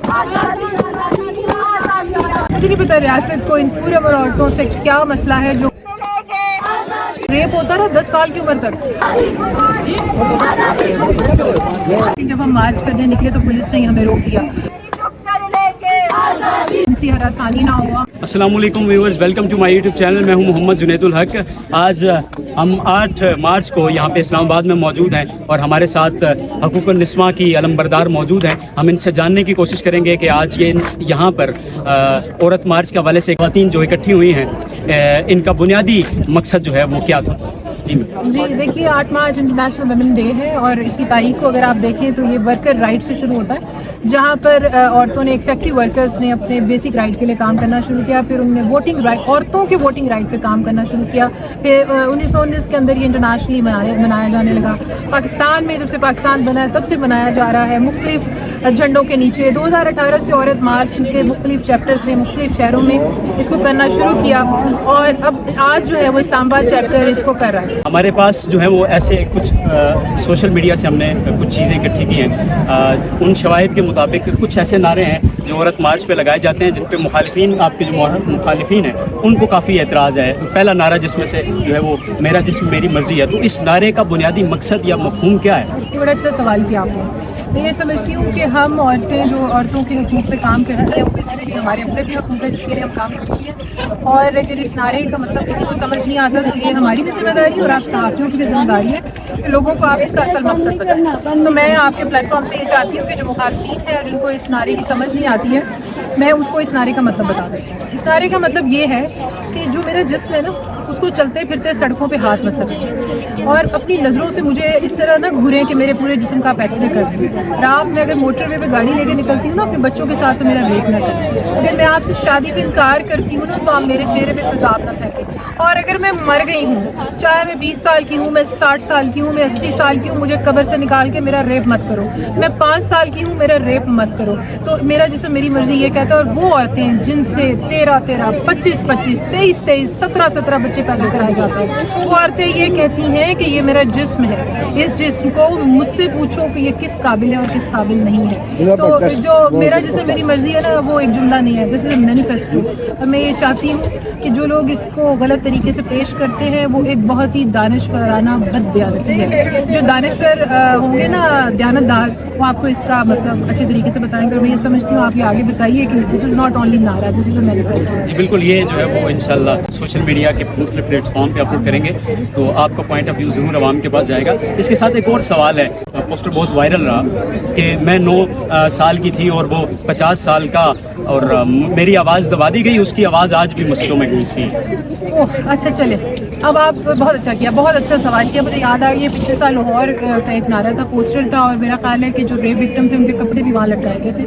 मुझे नहीं पता रियासत को इन पूरे औरतों से क्या मसला है जो रेप होता रहा 10 साल की उम्र तक। जब हम मार्च करने निकले तो पुलिस ने हमें रोक दिया, इनसी हरासानी ना हुआ। अस्सलाम वालेकुम viewers, welcome to my YouTube channel. मैं हूं मोहम्मद जुनैदुल हक। आज हम 8 मार्च को यहाँ पे इस्लामाबाद में मौजूद हैं और हमारे साथ हकूक़ निस्वां की अलमबरदार मौजूद हैं। हम इनसे जानने की कोशिश करेंगे कि आज ये यहाँ पर औरत मार्च के हवाले से ख़वातीन जो इकट्ठी हुई हैं, इनका बुनियादी मकसद जो है वो क्या था। जी देखिए, 8 मार्च इंटरनेशनल वुमेन डे है और इसकी तारीख को अगर आप देखें तो ये वर्कर राइट से शुरू होता है, जहाँ पर औरतों ने, एक फैक्ट्री वर्कर्स ने अपने बेसिक राइट के लिए काम करना शुरू किया। फिर उन्होंने वोटिंग राइट, औरतों के वोटिंग राइट पे काम करना शुरू किया। फिर 1919 के अंदर ये इंटरनेशनली मनाया जाने लगा। पाकिस्तान में जब से पाकिस्तान बना है तब से मनाया जा रहा है मुख्तलिफ झंडों के नीचे। 2018 से औरत मार्च के मुख्तलिफ चैप्टर्स ने मुख्तलिफ शहरों में इसको करना शुरू किया और अब आज जो है वो इस्लामाबाद चैप्टर इसको कर रहा है। हमारे पास जो है वो ऐसे कुछ सोशल मीडिया से हमने कुछ चीज़ें इकट्ठी की हैं। उन शवाहिद के मुताबिक कुछ ऐसे नारे हैं जो औरत मार्च पे लगाए जाते हैं, जिन पे मुखालिफिन, आपके जो मुखालिफिन हैं उनको काफ़ी एतराज़ है। पहला नारा जिसमें से जो है वो मेरा जिस्म मेरी मर्ज़ी है। तो इस नारे का बुनियादी मकसद या मफ़हूम क्या है? ये बड़ा अच्छा सवाल किया आपने। मैं ये समझती हूँ कि हम औरतें जो औरतों के हकूक़ पे काम करती हैं, वो बेसिकली हमारे अपने भी हकूक़ है जिसके लिए हम काम करती हैं। और अगर इस नारे का मतलब किसी को समझ नहीं आता तो ये हमारी भी जिम्मेदारी और आप सहाफ़ियों की भी जिम्मेदारी है कि लोगों को आप इसका असल मकसद बताएं। तो मैं आपके प्लेटफॉर्म से ये चाहती हूँ कि जो मुखालिफिन है और जिनको इस नारे की समझ नहीं आती है, मैं उसको इस नारे का मतलब बता देती हूँ। इस नारे का मतलब ये है कि जो मेरा जिस्म है ना, उसको चलते फिरते सड़कों पे हाथ मत लगाएं और अपनी नज़रों से मुझे इस तरह ना घूरें कि मेरे पूरे जिस्म का आप एक्सरे कर दें। रात में अगर मोटरवे पे गाड़ी लेके निकलती हूँ ना अपने बच्चों के साथ, तो मेरा रेप ना करें। अगर मैं आपसे शादी पे इनकार करती हूँ ना, तो आप मेरे चेहरे पे तेज़ाब ना फेंकें। और अगर मैं मर गई हूँ, चाहे मैं 20 साल की हूँ, मैं 60 साल की हूँ, मैं 80 साल की हूँ, मुझे कब्र से निकाल के मेरा रेप मत करो। मैं 5 साल की हूँ, मेरा रेप मत करो। तो मेरा जिस्म मेरी मर्जी ये कहता है। और वो औरतें हैं जिनसे 13-13, 25-25, 23-23, 17-17 बच्चे पैदा कराए जाते हैं, वो औरतें ये कहती हैं कि ये मेरा जिस्म है, इस जिस्म को मुझसे पूछो कि ये किस काबिल है और किस काबिल नहीं है। तो जो मेरा जिस्म मेरी मर्जी है ना, वो एक जुमला नहीं है, दिस इज़ मैनिफेस्टो। और मैं ये चाहती हूँ कि जो लोग इसको गलत तरीके से पेश करते हैं वो एक बहुत ही दानिशवराना बददियानती है। जो दानिशवर होंगे ना, दयानतदार, वो आपको इसका मतलब अच्छे तरीके से बताएंगे। और मैं ये समझती हूँ आप ये आगे बताइए कि दिस इज़ नॉट ओनली नारा, दिस इज़ अ मैनिफेस्टो। जी बिल्कुल, ये जो है वो इंशाल्लाह सोशल मीडिया के मुख्तलिफ प्लेटफॉर्म पे अपलोड करेंगे तो आपका पॉइंट ऑफ व्यू ज़रूर आवाम के पास जाएगा। इसके साथ एक और सवाल है, पोस्टर बहुत वायरल रहा कि मैं 9 साल की थी और वो 50 साल का, और मेरी आवाज़ दबा दी गई, उसकी आवाज़ आज भी मस्जिदों में गूंजती है। ओह अच्छा, चले, अब आप बहुत अच्छा किया, बहुत अच्छा सवाल किया। मुझे याद आ गया, पिछले साल लाहौर का एक नारा था, पोस्टर था, और मेरा ख्याल है कि जो रेप विक्टिम थे उनके कपड़े भी वहाँ लटकाए गए थे।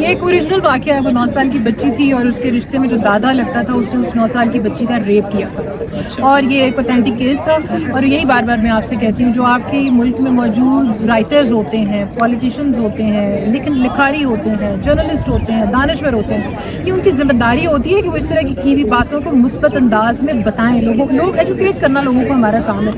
ये एक ओरिजिनल वाक़या है। वो 9 साल की बच्ची थी और उसके रिश्ते में जो दादा लगता था उसने उस 9 साल की बच्ची का रेप किया था। और ये एक ऑथेंटिक केस था। और यही बार बार मैं आपसे कहती हूँ, जो आपके मुल्क में मौजूद राइटर्स होते हैं, पॉलिटिशियंस होते हैं, लेकिन लिखारी होते हैं, जर्नलिस्ट होते हैं, दानश्वर होते हैं, ये उनकी जिम्मेदारी होती है कि वो इस तरह की भी बातों को मुस्बत अंदाज में बताएं। लोग एजुकेट करना लोगों को हमारा काम है।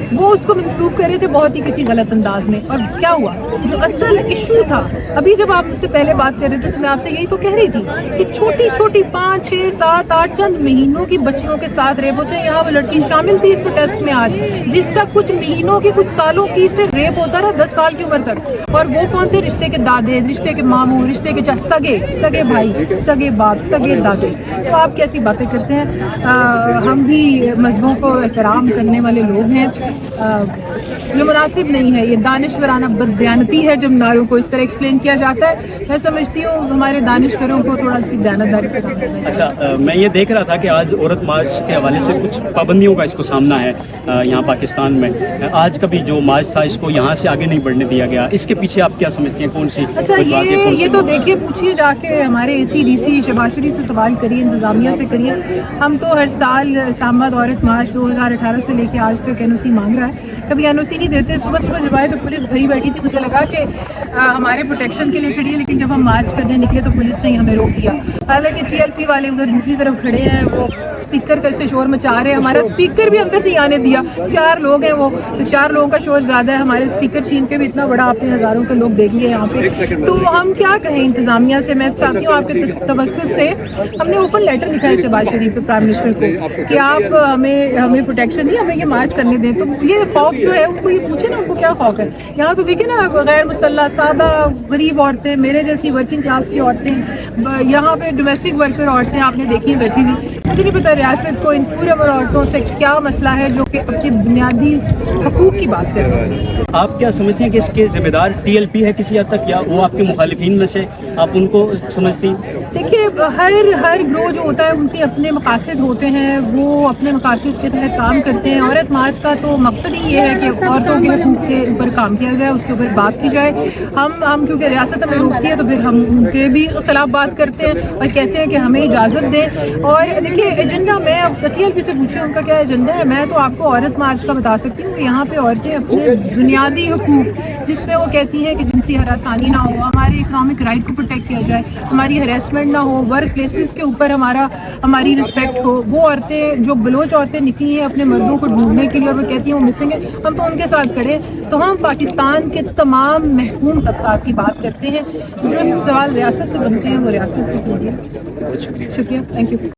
वो उसको मंसूब करे थे बहुत ही किसी गलत अंदाज में। और क्या हुआ, जो असल इशू था, अभी जब आप मुझसे पहले बात कर रहे थे तो मैं आपसे यही तो कह रही थी कि छोटी छोटी 5, 6, 7, 8 चंद महीनों की बच्चियों के साथ रेप होते हैं। यहाँ वो लड़की शामिल थी इस प्रोटेस्ट में आज, जिसका कुछ महीनों की, कुछ सालों की से रेप होता रहा 10 साल की उम्र तक। और वो कौन थे? रिश्ते के दादे, रिश्ते के मामू, रिश्ते के सगे भाई, सगे बाप, सगे दादे। तो आप कैसी बातें करते हैं? हम भी मजहबों को एहतराम करने वाले लोग हैं। ये मुनासिब नहीं है, ये दानिशवराना बददियानती है जब नारों को इस तरह एक्सप्लेन किया जाता है। मैं समझती हूँ हमारे दानिशवरों को थोड़ा सी दयानतदारी से काम करना चाहिए। अच्छा, मैं ये देख रहा था कि आज औरत मार्च के हवाले से कुछ पाबंदियों का इसको सामना है यहाँ पाकिस्तान में। आज का भी जो मार्च था, इसको यहाँ से आगे नहीं बढ़ने दिया गया। इसके पीछे आप क्या समझती हैं, कौन सी? अच्छा, ये तो देखिए, पूछिए जाके हमारे AC/DC शहबाज शरीफ से सवाल करिए, इंतज़ामिया से करिए। हम तो हर साल इस्लामाबाद औरत मार्च 2018 से लेके आज तक NOC मांग रहा है। कभी NOC ही नहीं देते। सुबह सुबह जब आए तो पुलिस भरी बैठी थी, मुझे लगा कि हमारे प्रोटेक्शन के लिए खड़ी है, लेकिन जब हम मार्च करने निकले तो पुलिस ने हमें रोक दिया। हालांकि TLP वाले उधर दूसरी तरफ खड़े हैं, वो स्पीकर कैसे शोर मचा रहे हैं, हमारा स्पीकर भी अंदर नहीं आने दिया। 4 लोग हैं वो, तो 4 लोगों का शोर ज़्यादा है, हमारे स्पीकर छीन के भी इतना बड़ा आपने हज़ारों के लोग देख लिए यहाँ पे। तो हम क्या कहें इंतज़ामिया से। मैं चाहती हूँ आपके तवज्जुह से, हमने ओपन लेटर लिखा है शहबाज शरीफ के प्राइम मिनिस्टर को कि आप हमें प्रोटेक्शन नहीं, हमें ये मार्च करने दें। तो ये खौफ जो है उनको ये पूछे ना, उनको क्या खौफ है। यहाँ तो देखिए ना, गैर मुसल्लह सादा गरीब औरतें, मेरे जैसी वर्किंग क्लास की औरतें, यहाँ पे डोमेस्टिक वर्कर औरतें आपने देखी हैं बैठी हुई। मुझे नहीं पता रियासत को इन पूरे औरतों से क्या मसला है जो कि अपनी बुनियादी हकूक़ की बात कर रहे हैं। आप क्या समझती हैं कि इसके ज़िम्मेदार TLP है किसी हद तक, या वो आपके मुखालिफिन में से आप उनको समझती हैं? देखिए, हर ग्रोह जो होता है उनके अपने मकासद होते हैं, वो अपने मकासद के तहत काम करते हैं। औरत मार्च का तो मकसद ही ये है कि औरतों के हकूक़ के ऊपर काम किया जाए, उसके ऊपर बात की जाए। हम क्योंकि रियासत हमें रोकती है तो फिर हम उनके भी खिलाफ बात करते हैं और कहते हैं कि हमें इजाज़त दें। और देखिए एजेंडा, मैं अब TLP से पूछे उनका क्या एजेंडा है। मैं तो आपको औरत मार्च का बता सकती हूँ कि यहाँ पे औरतें अपने बुनियादी हकूक़, जिसमें वो कहती हैं कि जिनसी हरासानी ना हो, हमारे इकनॉमिक राइट को प्रोटेक्ट किया जाए, हमारी हरेसमेंट ना हो, वर्क प्लेसेस के ऊपर हमारी रिस्पेक्ट हो। वो औरतें जो बलोच औरतें निकली हैं अपने मर्दों को ढूंढने के लिए और वो कहती हैं वो मिसिंग है, हम तो उनके साथ खड़े। तो हम पाकिस्तान के तमाम महकूम तबकात की बात करते हैं। जो सवाल रियासत से बनते हैं वो रियासत से कीजिए। शुक्रिया, थैंक यू।